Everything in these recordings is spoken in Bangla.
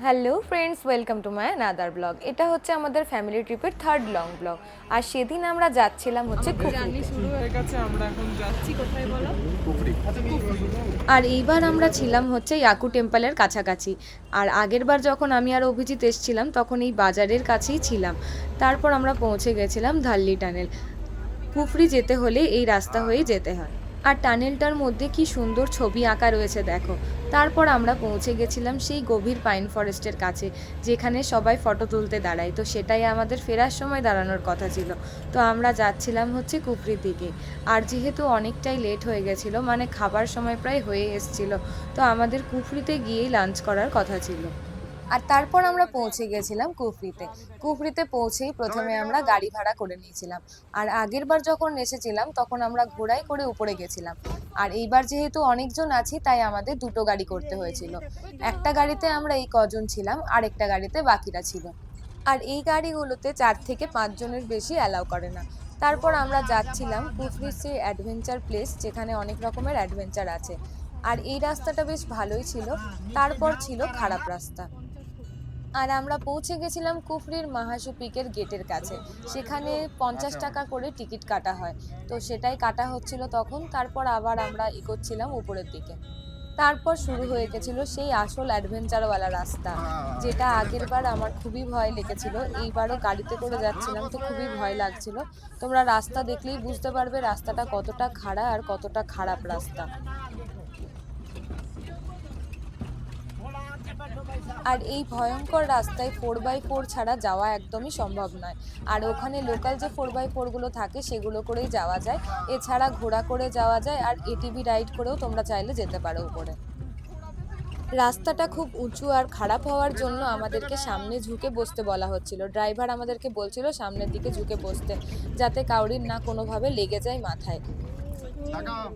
Hello friends, welcome to my another blog. এটা হচ্ছে আমাদের ফ্যামিলি ট্রিপের থার্ড লং ব্লগ। আর সেদিন আমরা যাচ্ছিলাম হচ্ছে জার্নি খুপরিতে। শুরু হয়ে গেছে। আমরা এখন যাচ্ছি কোথায় বলো? কুফরি। আর এইবার আমরা ছিলাম হচ্ছে ইয়াকু টেম্পলের কাছাকাছি। আর আগের বার যখন আমি আর অভিজিৎ এসেছিলাম তখন এই বাজারের কাছেই ছিলাম। তারপর আমরা পৌঁছে গেছিলাম ধাল্লি টানেল। কুফরি যেতে হলে এই রাস্তা হয়েই যেতে হয়। আর টানেলটার মধ্যে কি সুন্দর ছবি আঁকা রয়েছে দেখো। তারপর আমরা পৌঁছে গেছিলাম সেই গভীর পাইন ফরেস্টের কাছে, যেখানে সবাই ফটো তুলতে দাঁড়ায়। তো সেটাই আমাদের ফেরার সময় দাঁড়ানোর কথা ছিল। তো আমরা যাচ্ছিলাম হচ্ছে কুফরির দিকে। আর যেহেতু অনেকটাই লেট হয়ে গেছিলো, মানে খাবার সময় প্রায় হয়ে এসছিল, তো আমাদের কুফরিতে গিয়েই লাঞ্চ করার কথা ছিল। আর তারপর আমরা পৌঁছে গেছিলাম কুফরিতে। কুফরিতে পৌঁছেই প্রথমে আমরা গাড়ি ভাড়া করে নিয়েছিলাম। আর আগের বার যখন এসেছিলাম তখন আমরা ঘোড়ায় করে উপরে গেছিলাম। আর এইবার যেহেতু অনেকজন আছি তাই আমাদের দুটো গাড়ি করতে হয়েছিল। একটা গাড়িতে আমরা এই কজন ছিলাম, আর একটা গাড়িতে বাকিরা ছিল। আর এই গাড়িগুলোতে 4 থেকে 5 জনের বেশি অ্যালাউ করে না। তারপর আমরা যাচ্ছিলাম কুফরির সেই অ্যাডভেঞ্চার প্লেস, যেখানে অনেক রকমের অ্যাডভেঞ্চার আছে। আর এই রাস্তাটা বেশ ভালোই ছিল। তারপর ছিল খারাপ রাস্তা। আর আমরা পৌঁছে গেছিলাম কুফরির মাহাসু পিকের গেটের কাছে। সেখানে 50 টাকা করে টিকিট কাটা হয়। তো সেটাই কাটা হচ্ছিল তখন। তারপর আবার আমরা এগোচ্ছিলাম উপরের দিকে। তারপর শুরু হয়ে গেছিল সেই আসল অ্যাডভেঞ্চারওয়ালা রাস্তা, যেটা আগের বার আমার খুবই ভয় লেগেছিল। এইবারও গাড়িতে করে যাচ্ছিলাম তো খুবই ভয় লাগছিল। তোমরা রাস্তা দেখলেই বুঝতে পারবে রাস্তাটা কতটা খাড়া আর কতটা খারাপ রাস্তা। আর এই ভয়ঙ্কর রাস্তায় 4x4 ছাড়া যাওয়া একদমই সম্ভব নয়। আর ওখানে লোকাল যে 4x4 গুলো থাকে সেগুলো করেই যাওয়া যায়। এছাড়া ঘোড়া করে যাওয়া যায়, আর এটিভি রাইড করেও তোমরা চাইলে যেতে পারো উপরে। রাস্তাটা খুব উঁচু আর খারাপ হওয়ার জন্য আমাদেরকে সামনে ঝুঁকে বসতে বলা হচ্ছিল। ড্রাইভার আমাদেরকে বলছিল সামনের দিকে ঝুঁকে বসতে, যাতে কাউরির না কোনোভাবে লেগে যায় মাথায়।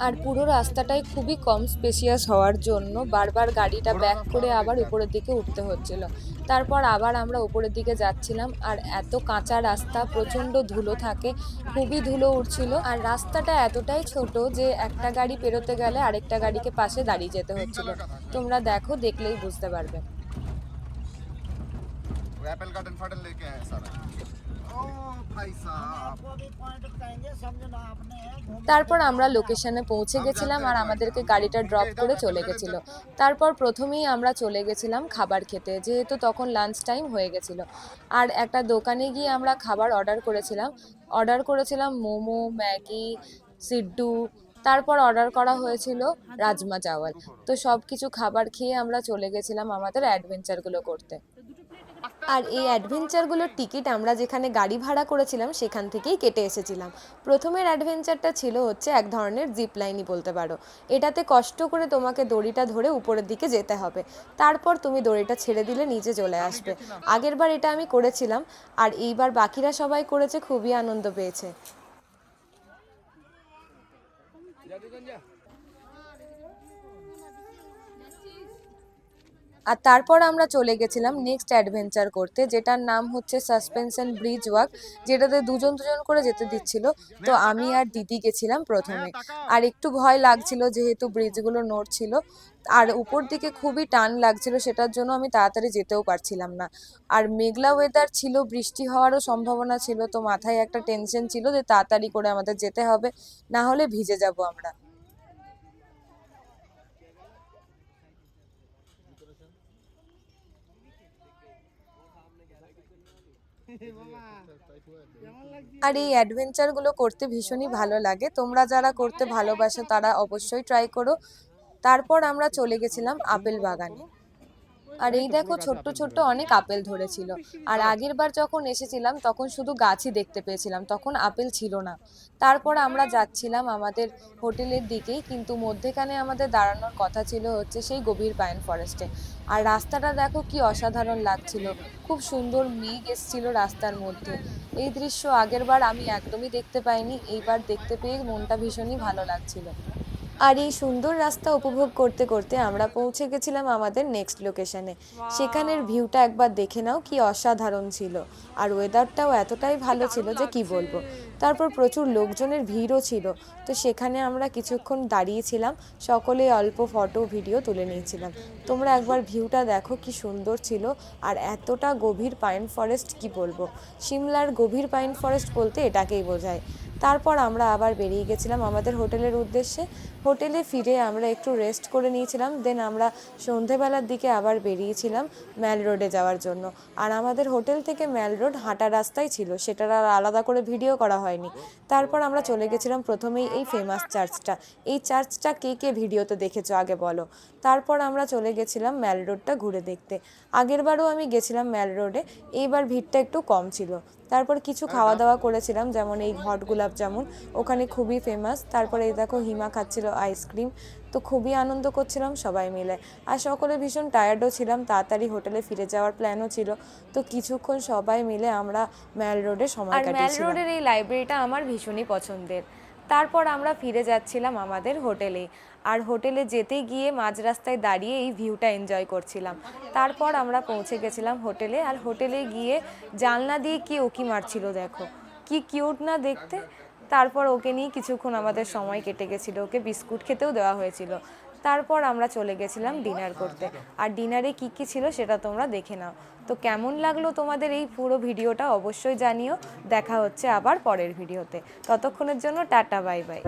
আর পুরো রাস্তাটাই খুবই কম স্পেশিয়াস হওয়ার জন্য বারবার গাড়িটা ব্যাক করে আবার উপরের দিকে উঠতে হচ্ছিল। তারপর আবার আমরা উপরের দিকে যাচ্ছিলাম। আর এত কাঁচা রাস্তা, প্রচণ্ড ধুলো থাকে, খুবই ধুলো উঠছিল। আর রাস্তাটা এতটাই ছোট যে একটা গাড়ি পেরোতে গেলে আরেকটা গাড়িকে পাশে দাঁড়িয়ে যেতে হচ্ছিল। তোমরা দেখো, দেখলেই বুঝতে পারবে। वो एप्पल गार्डन फाटल लेके आए सारा। ओ भाई साहब তারপর আমরা লোকেশনে পৌঁছে हम গেছিলাম जानते हैं আর भाई আমাদেরকে हम গাড়িটা उनके ড্রপ इधर করে চলে मेरे को গেছিল। जानते हैं। তারপর প্রথমেই আমরা চলে গেছিলাম খাবার খেতে, যেহেতু তখন লাঞ্চ টাইম হয়ে গেছিল। আর একটা দোকানে গিয়ে আমরা খাবার অর্ডার করেছিলাম মোমো, ম্যাগি, সিড্ডু। তারপর অর্ডার করা হয়েছিল রাজমা চাওয়াল। তো সব কিছু খাবার খেয়ে আমরা চলে গেছিলাম আমাদের অ্যাডভেঞ্চারগুলো করতে। আর এই অ্যাডভেঞ্চারগুলোর টিকিট আমরা যেখানে গাড়ি ভাড়া করেছিলাম সেখান থেকেই কেটে এসেছিলাম। প্রথমের অ্যাডভেঞ্চারটা ছিল হচ্ছে এক ধরনের জিপ লাইনই বলতে পারো। এটাতে কষ্ট করে তোমাকে দড়িটা ধরে উপরের দিকে যেতে হবে। তারপর তুমি দড়িটা ছেড়ে দিলে নিচে চলে আসবে। আগেরবার এটা আমি করেছিলাম। আর এইবার বাকিরা সবাই করেছে, খুবই আনন্দ পেয়েছে। আর তারপর আমরা চলে গেছিলাম নেক্সট অ্যাডভেঞ্চার করতে, যেটার নাম হচ্ছে সাসপেনশন ব্রিজ ওয়াক, যেটাতে দুজন দুজন করে যেতে দিচ্ছিল। তো আমি আর দিদি গেছিলাম প্রথমে। আর একটু ভয় লাগছিল যেহেতু ব্রিজগুলো নড়ছিল। আর উপর দিকে খুবই টান লাগছিল, সেটার জন্য আমি তাড়াতাড়ি যেতেও পারছিলাম না। আর মেঘলা ওয়েদার ছিল, বৃষ্টি হওয়ারও সম্ভাবনা ছিল। তো মাথায় একটা টেনশন ছিল যে তাড়াতাড়ি করে আমাদের যেতে হবে, না হলে ভিজে যাব আমরা। আর এই অ্যাডভেঞ্চারগুলো করতে ভীষণই ভালো লাগে। তোমরা যারা করতে ভালোবাসো তারা অবশ্যই ট্রাই করো। তারপর আমরা চলে গেছিলাম আপেল বাগানে। আর এই দেখো, ছোট্ট ছোট্ট অনেক আপেল ধরেছিল। আর আগের বার যখন এসেছিলাম তখন শুধু গাছই দেখতে পেয়েছিলাম, তখন আপেল ছিল না। তারপর আমরা যাচ্ছিলাম আমাদের হোটেলের দিকেই, কিন্তু মধ্যেখানে আমাদের দাঁড়ানোর কথা ছিল হচ্ছে সেই গভীর পাইন ফরেস্টে। আর রাস্তাটা দেখো কি অসাধারণ লাগছিল। খুব সুন্দর মেঘ এসছিল রাস্তার মধ্যে। এই দৃশ্য আগের বার আমি একদমই দেখতে পাইনি, এইবার দেখতে পেয়ে মনটা ভীষণই ভালো লাগছিল। আর এই সুন্দর রাস্তা উপভোগ করতে করতে আমরা পৌঁছে গেছিলাম আমাদের নেক্সট লোকেশনে। সেখানের ভিউটা একবার দেখে নাও, কি অসাধারণ ছিল। আর ওয়েদারটাও এতটাই ভালো ছিল যে কি বলবো। তারপর প্রচুর লোকজনের ভিড়ও ছিল, তো সেখানে আমরা কিছুক্ষণ দাঁড়িয়েছিলাম, সকলে অল্প ফটো ভিডিও তুলে নিয়েছিলাম। তোমরা একবার ভিউটা দেখো, কি সুন্দর ছিল। আর এতটা গভীর পাইন ফরেস্ট, কি বলবো। সিমলার গভীর পাইন ফরেস্ট বলতে এটাকেই বোঝায়। তারপর আমরা আবার বেরিয়ে গেছিলাম আমাদের হোটেলের উদ্দেশ্যে। হোটেলে ফিরে আমরা একটু রেস্ট করে নিয়েছিলাম, দেন আমরা সন্ধেবেলার দিকে আবার বেরিয়েছিলাম ম্যাল রোডে যাওয়ার জন্য। আর আমাদের হোটেল থেকে ম্যাল রোড হাঁটা রাস্তাই ছিল, সেটার আর আলাদা করে ভিডিও করা হয়নি। তারপর আমরা চলে গেছিলাম প্রথমেই এই ফেমাস চার্চটা। এই চার্চটা কে কে ভিডিওতে দেখেছো আগে বলো। তারপর আমরা চলে গেছিলাম ম্যাল রোডটা ঘুরে দেখতে। আগেরবারও আমি গেছিলাম ম্যাল রোডে, এইবার ভিড়টা একটু কম ছিল। তারপর কিছু খাওয়া দাওয়া করেছিলাম, যেমন এই হট গোলাপ জামুন ওখানে খুবই ফেমাস। তারপরে এই দেখো হিমা খাচ্ছিল আইসক্রিম। তো খুবই আনন্দ করছিলাম সবাই মিলে। আর সকলে ভীষণ টায়ার্ডও ছিলাম, তাড়াতাড়ি হোটেলে ফিরে যাওয়ার প্ল্যানও ছিল। তো কিছুক্ষণ সবাই মিলে আমরা ম্যাল রোডে সময় কাটিয়েছিলাম। ম্যাল রোডের এই লাইব্রেরিটা আমার ভীষণই পছন্দের। তারপর আমরা ফিরে যাচ্ছিলাম আমাদের হোটেলে। আর হোটেলে যেতে গিয়ে মাঝ রাস্তায় দাঁড়িয়ে এই ভিউটা এনজয় করছিলাম। তারপর আমরা পৌঁছে গেছিলাম হোটেলে। আর হোটেলে গিয়ে জানলা দিয়ে কি উঁকি মারছিল দেখো, কি কিউট না দেখতে। তারপর ওকে নিয়ে কিছুক্ষণ আমাদের সময় কেটে গেছিলো, ওকে বিস্কুট খেতেও দেওয়া হয়েছিল। তারপর আমরা চলে গেছিলাম ডিনার করতে। আর ডিনারে কি কি ছিল সেটা তোমরা দেখে নাও। তো কেমন লাগলো তোমাদের এই পুরো ভিডিওটা অবশ্যই জানিও। দেখা হচ্ছে আবার পরের ভিডিওতে। ততক্ষণের জন্য টাটা, বাই বাই।